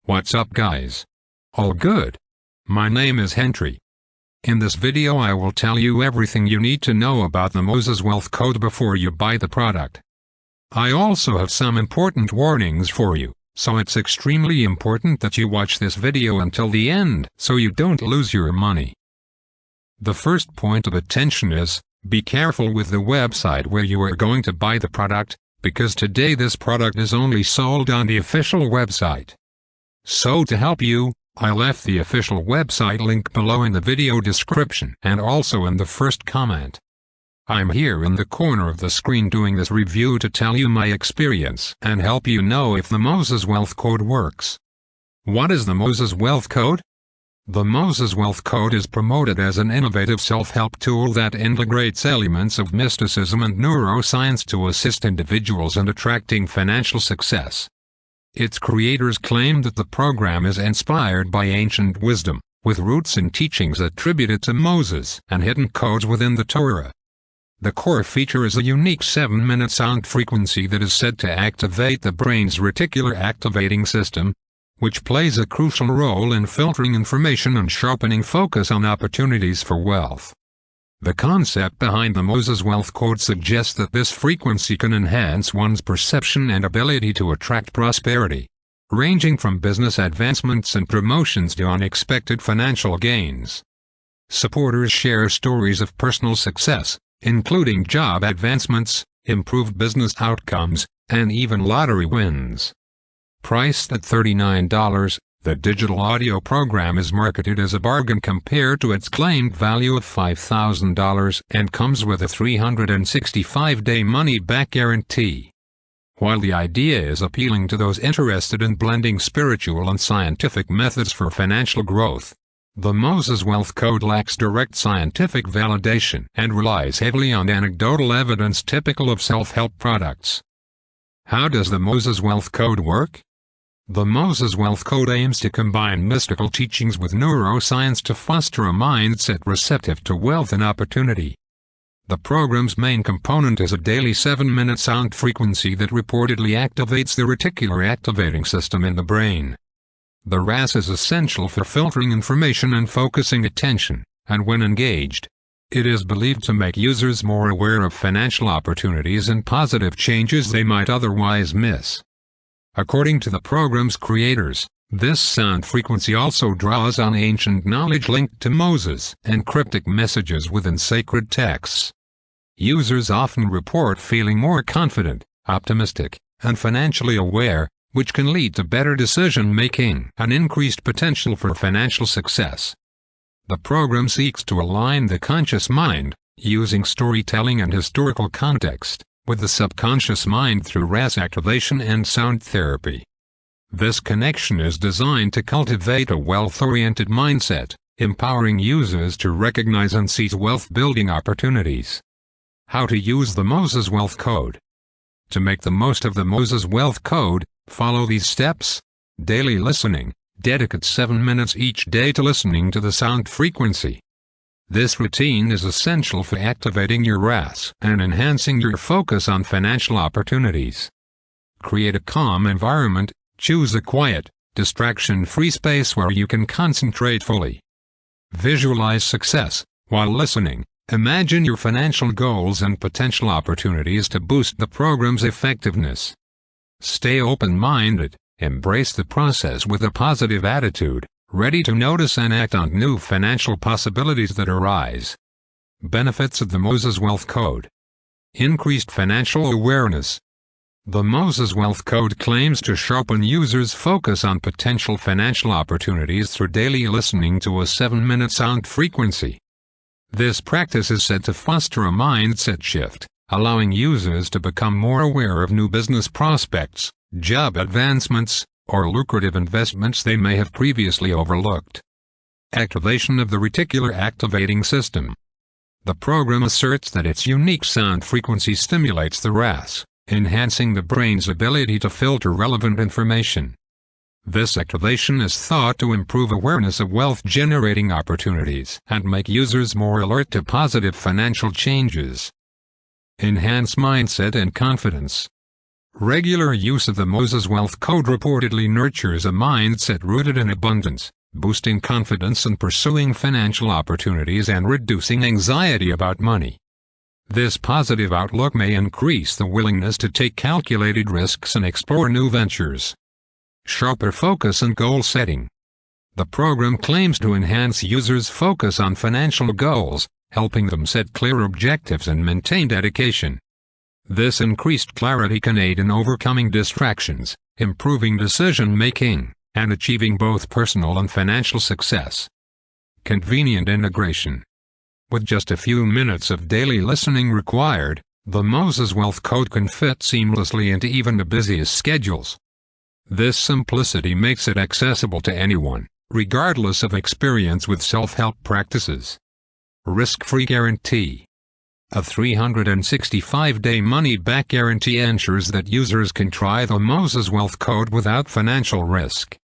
What's up guys? All good? My name is Henry. In this video I will tell you everything you need to know about the Moses Wealth Code before you buy the product. I also have some important warnings for you, so it's extremely important that you watch this video until the end so you don't lose your money. The first point of attention is, be careful with the website where you are going to buy the product, because today this product is only sold on the official website. So to help you, I left the official website link below in the video description and also in the first comment. I'm here in the corner of the screen doing this review to tell you my experience and help you know if the Moses Wealth Code works. What is the Moses Wealth Code? The Moses Wealth Code is promoted as an innovative self-help tool that integrates elements of mysticism and neuroscience to assist individuals in attracting financial success. Its creators claim that the program is inspired by ancient wisdom, with roots in teachings attributed to Moses and hidden codes within the Torah. The core feature is a unique 7-minute sound frequency that is said to activate the brain's reticular activating system, which plays a crucial role in filtering information and sharpening focus on opportunities for wealth. The concept behind the Moses Wealth Code suggests that this frequency can enhance one's perception and ability to attract prosperity, ranging from business advancements and promotions to unexpected financial gains. Supporters share stories of personal success, including job advancements, improved business outcomes, and even lottery wins. Priced at $39, the digital audio program is marketed as a bargain compared to its claimed value of $5,000 and comes with a 365-day money-back guarantee. While the idea is appealing to those interested in blending spiritual and scientific methods for financial growth, the Moses Wealth Code lacks direct scientific validation and relies heavily on anecdotal evidence typical of self-help products. How does the Moses Wealth Code work? The Moses Wealth Code aims to combine mystical teachings with neuroscience to foster a mindset receptive to wealth and opportunity. The program's main component is a daily 7-minute sound frequency that reportedly activates the reticular activating system in the brain. The RAS is essential for filtering information and focusing attention, and when engaged, it is believed to make users more aware of financial opportunities and positive changes they might otherwise miss. According to the program's creators, this sound frequency also draws on ancient knowledge linked to Moses and cryptic messages within sacred texts. Users often report feeling more confident, optimistic, and financially aware, which can lead to better decision-making and increased potential for financial success. The program seeks to align the conscious mind, using storytelling and historical context, with the subconscious mind through RAS activation and sound therapy. This connection is designed to cultivate a wealth-oriented mindset, empowering users to recognize and seize wealth-building opportunities. How to use the Moses Wealth Code. To make the most of the Moses Wealth Code, follow these steps. Daily listening. Dedicate 7 minutes each day to listening to the sound frequency. This routine is essential for activating your RAS and enhancing your focus on financial opportunities. Create a calm environment. Choose a quiet, distraction-free space where you can concentrate fully. Visualize success. While listening, imagine your financial goals and potential opportunities to boost the program's effectiveness. Stay open-minded. Embrace the process with a positive attitude, ready to notice and act on new financial possibilities that arise. Benefits of the Moses Wealth Code. Increased financial awareness. The Moses Wealth Code claims to sharpen users' focus on potential financial opportunities through daily listening to a 7-minute sound frequency. This practice is said to foster a mindset shift, allowing users to become more aware of new business prospects, job advancements, or lucrative investments they may have previously overlooked. Activation of the Reticular Activating System. The program asserts that its unique sound frequency stimulates the RAS, enhancing the brain's ability to filter relevant information. This activation is thought to improve awareness of wealth-generating opportunities and make users more alert to positive financial changes. Enhance mindset and confidence. Regular use of the Moses Wealth Code reportedly nurtures a mindset rooted in abundance, boosting confidence in pursuing financial opportunities and reducing anxiety about money. This positive outlook may increase the willingness to take calculated risks and explore new ventures. Sharper focus and goal setting. The program claims to enhance users' focus on financial goals, helping them set clear objectives and maintain dedication. This increased clarity can aid in overcoming distractions, improving decision-making, and achieving both personal and financial success. Convenient integration. With just a few minutes of daily listening required, the Moses Wealth Code can fit seamlessly into even the busiest schedules. This simplicity makes it accessible to anyone, regardless of experience with self-help practices. Risk-free guarantee. A 365-day money-back guarantee ensures that users can try the Moses Wealth Code without financial risk.